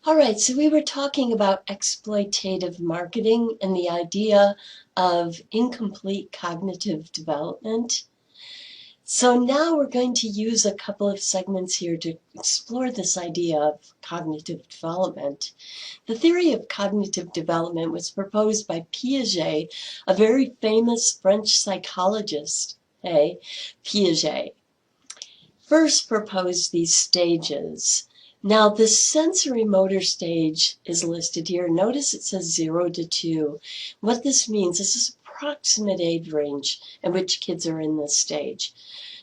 All right, so we were talking about exploitative marketing and the idea of incomplete cognitive development. So now we're going to use a couple of segments here to explore this idea of cognitive development. The theory of cognitive development was proposed by Piaget, a very famous French psychologist. Piaget first proposed these stages. Now, the sensory motor stage is listed here. Notice it says 0 to 2. What this means, this is approximate age range in which kids are in this stage.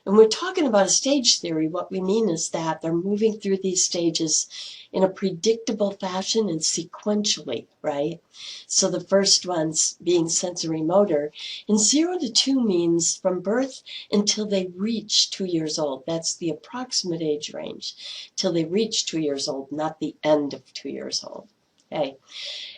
And we're talking about a stage theory. What we mean is that they're moving through these stages in a predictable fashion and sequentially, right? So the first ones being sensory motor. And 0 to 2 means from birth until they reach 2 years old. That's the approximate age range, till they reach 2 years old, not the end of 2 years old. Okay.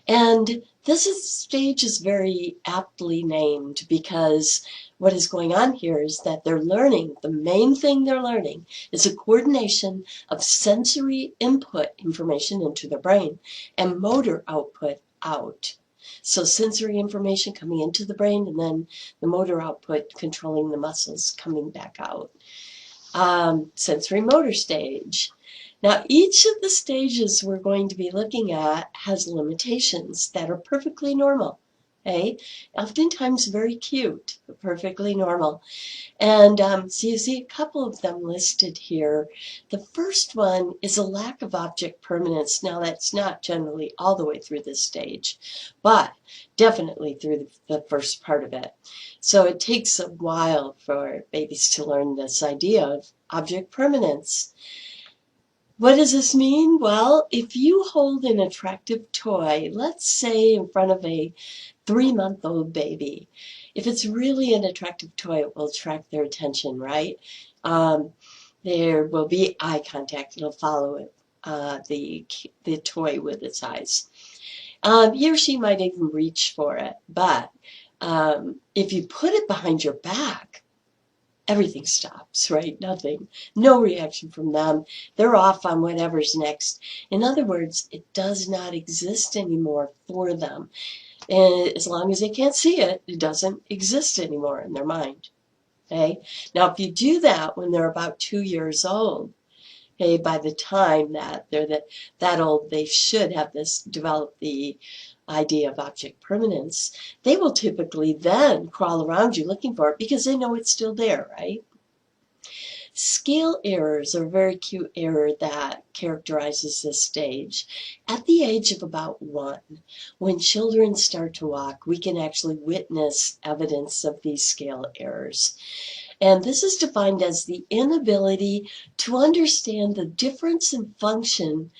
And this stage is very aptly named because what is going on here is that they're learning, the main thing they're learning is a coordination of sensory input information into their brain and motor output out. So sensory information coming into the brain and then the motor output controlling the muscles coming back out. Sensory motor stage. Now, each of the stages we're going to be looking at has limitations that are perfectly normal, okay? Oftentimes very cute, but perfectly normal. And so you see a couple of them listed here. The first one is a lack of object permanence. Now, that's not generally all the way through this stage, but definitely through the first part of it. So it takes a while for babies to learn this idea of object permanence. What does this mean? Well, if you hold an attractive toy, let's say in front of a 3-month-old baby, if it's really an attractive toy, it will attract their attention, right? There will be eye contact. It'll follow it, the toy with its eyes. He or she might even reach for it, but if you put it behind your back, everything stops, right? Nothing. No reaction from them. They're off on whatever's next. In other words, it does not exist anymore for them. And as long as they can't see it, it doesn't exist anymore in their mind. Okay? Now, if you do that when they're about 2 years old, okay, by the time that they're that old, they should have develop the idea of object permanence. They will typically then crawl around you looking for it because they know it's still there, right? Scale errors are a very cute error that characterizes this stage. At the age of about 1, when children start to walk, we can actually witness evidence of these scale errors. And this is defined as the inability to understand the difference in function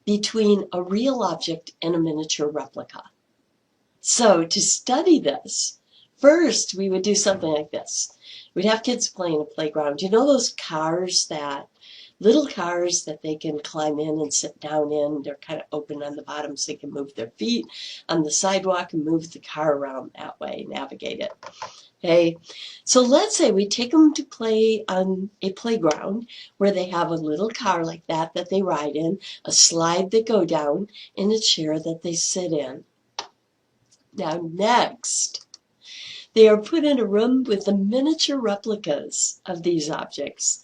between a real object and a miniature replica. So to study this, first we would do something like this. We'd have kids play in a playground. You know those little cars that they can climb in and sit down in? They're kind of open on the bottom so they can move their feet on the sidewalk and move the car around that way, navigate it. Okay, so let's say we take them to play on a playground where they have a little car like that they ride in, a slide they go down, and a chair that they sit in. Now next, they are put in a room with the miniature replicas of these objects.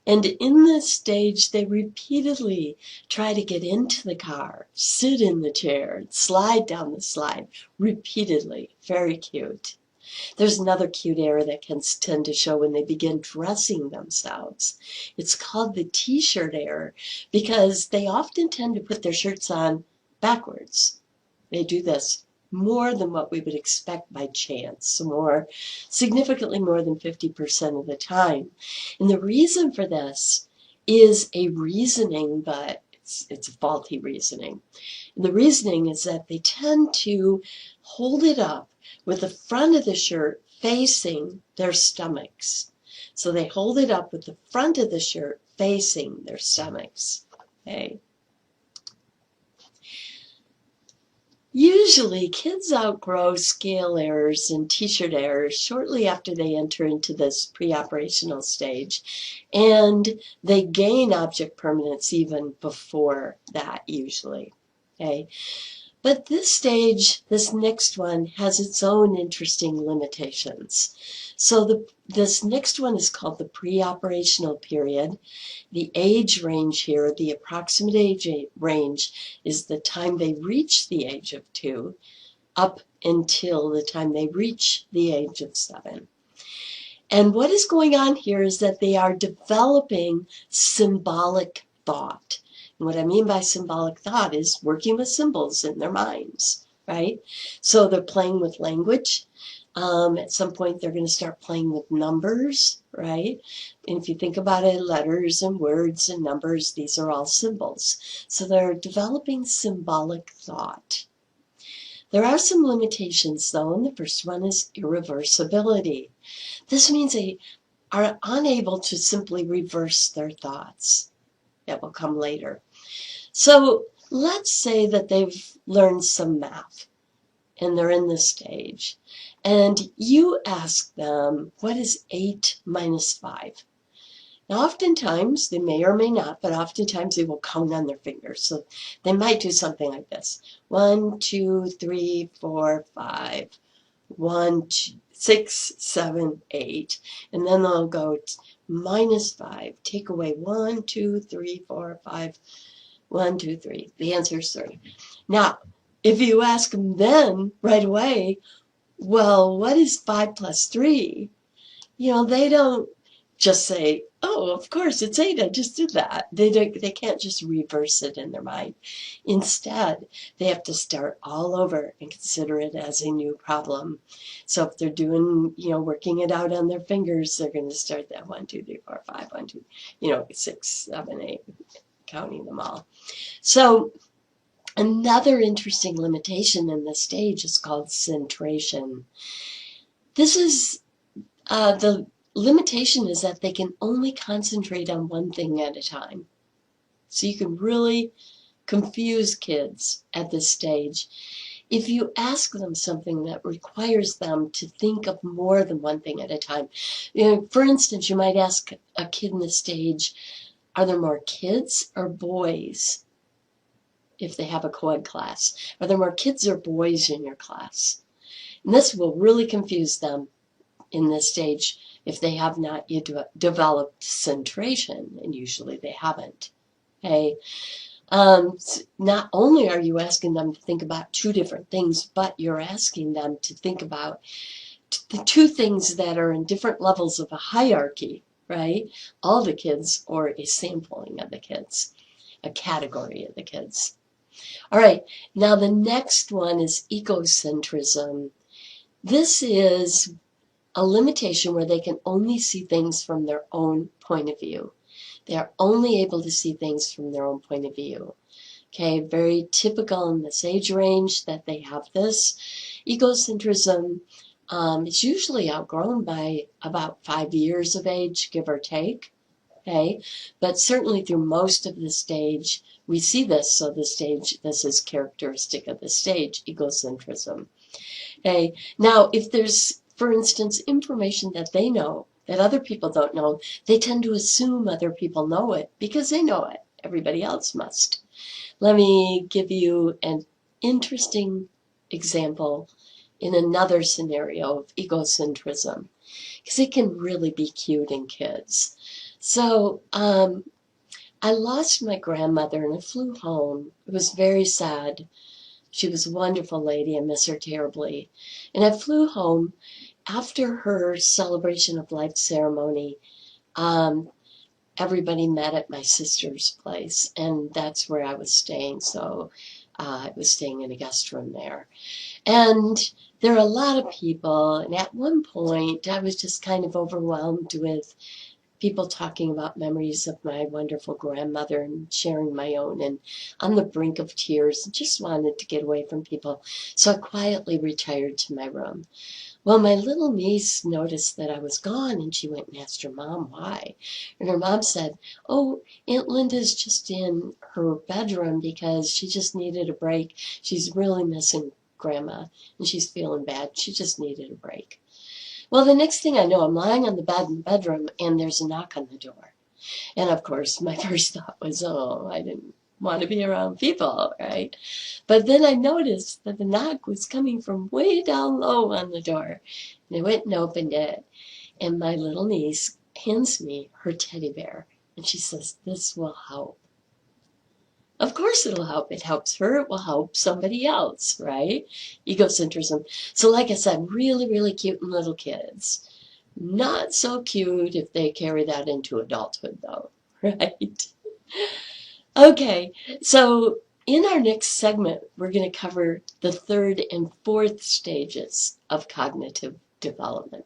And in this stage, they repeatedly try to get into the car, sit in the chair, slide down the slide, repeatedly. Very cute. There's another cute error that can tend to show when they begin dressing themselves. It's called the t-shirt error because they often tend to put their shirts on backwards. They do this more than what we would expect by chance, significantly more than 50% of the time. And the reason for this is a reasoning, but it's a faulty reasoning. And the reasoning is that they tend to hold it up with the front of the shirt facing their stomachs. So they hold it up with the front of the shirt facing their stomachs. Okay. Usually, kids outgrow scale errors and t-shirt errors shortly after they enter into this pre-operational stage, and they gain object permanence even before that usually. Okay, but this stage, this next one, has its own interesting limitations. So this next one is called the pre-operational period. The age range here, the approximate age range, is the time they reach the age of 2 up until the time they reach the age of 7. And what is going on here is that they are developing symbolic thought. And what I mean by symbolic thought is working with symbols in their minds, right? So they're playing with language. At some point, they're going to start playing with numbers, right? And if you think about it, letters and words and numbers, these are all symbols. So they're developing symbolic thought. There are some limitations, though, and the first one is irreversibility. This means they are unable to simply reverse their thoughts. That will come later. So let's say that they've learned some math and they're in this stage, and you ask them, what is 8 minus 5? Now, oftentimes, they may or may not, but oftentimes they will count on their fingers. So they might do something like this. 1, 2, 3, 4, 5. 1, 2, 6, 7, 8. And then they'll go minus 5. Take away 1, 2, 3, 4, 5. 1, 2, 3. The answer is 3. Now, if you ask them then right away, well, what is 5 plus 3? They don't just say, oh, of course, it's 8. I just did that. They can't just reverse it in their mind. Instead, they have to start all over and consider it as a new problem. So if they're doing, working it out on their fingers, they're going to start that 1, 2, 3, 4, 5, 1, 2, 6, 7, 8, counting them all. So another interesting limitation in this stage is called centration. This is the limitation is that they can only concentrate on one thing at a time. So you can really confuse kids at this stage. If you ask them something that requires them to think of more than one thing at a time. For instance, you might ask a kid in this stage, are there more kids or boys? If they have a co-ed class. Are there more kids or boys in your class? And this will really confuse them in this stage if they have not yet developed centration, and usually they haven't. Okay. Not only are you asking them to think about two different things, but you're asking them to think about the two things that are in different levels of a hierarchy, right? All the kids or a sampling of the kids, a category of the kids. All right, now the next one is egocentrism. This is a limitation where they can only see things from their own point of view. They are only able to see things from their own point of view. Okay, very typical in this age range that they have this. Egocentrism is usually outgrown by about 5 years of age, give or take. Okay, but certainly through most of the stage, we see this. So this is characteristic of the stage, egocentrism. Okay, now if there's, for instance, information that they know that other people don't know, they tend to assume other people know it because they know it. Everybody else must. Let me give you an interesting example in another scenario of egocentrism, because it can really be cute in kids. So I lost my grandmother and I flew home. It was very sad. She was a wonderful lady. I miss her terribly. And I flew home after her celebration of life ceremony. Everybody met at my sister's place, and that's where I was staying. So I was staying in a guest room there. And there are a lot of people, and at one point I was just kind of overwhelmed with people talking about memories of my wonderful grandmother and sharing my own, and on the brink of tears, and just wanted to get away from people. So I quietly retired to my room. Well, my little niece noticed that I was gone and she went and asked her mom why. And her mom said, "Oh, Aunt Linda's just in her bedroom because she just needed a break. She's really missing Grandma and she's feeling bad. She just needed a break." Well, the next thing I know, I'm lying on the bed in the bedroom and there's a knock on the door. And of course, my first thought was, oh, I didn't want to be around people, right? But then I noticed that the knock was coming from way down low on the door. And I went and opened it, and my little niece hands me her teddy bear. And she says, "This will help." Of course it'll help. It helps her. It will help somebody else, right? Egocentrism. So like I said, really, really cute in little kids. Not so cute if they carry that into adulthood, though, right? Okay, so in our next segment, we're going to cover the third and fourth stages of cognitive development.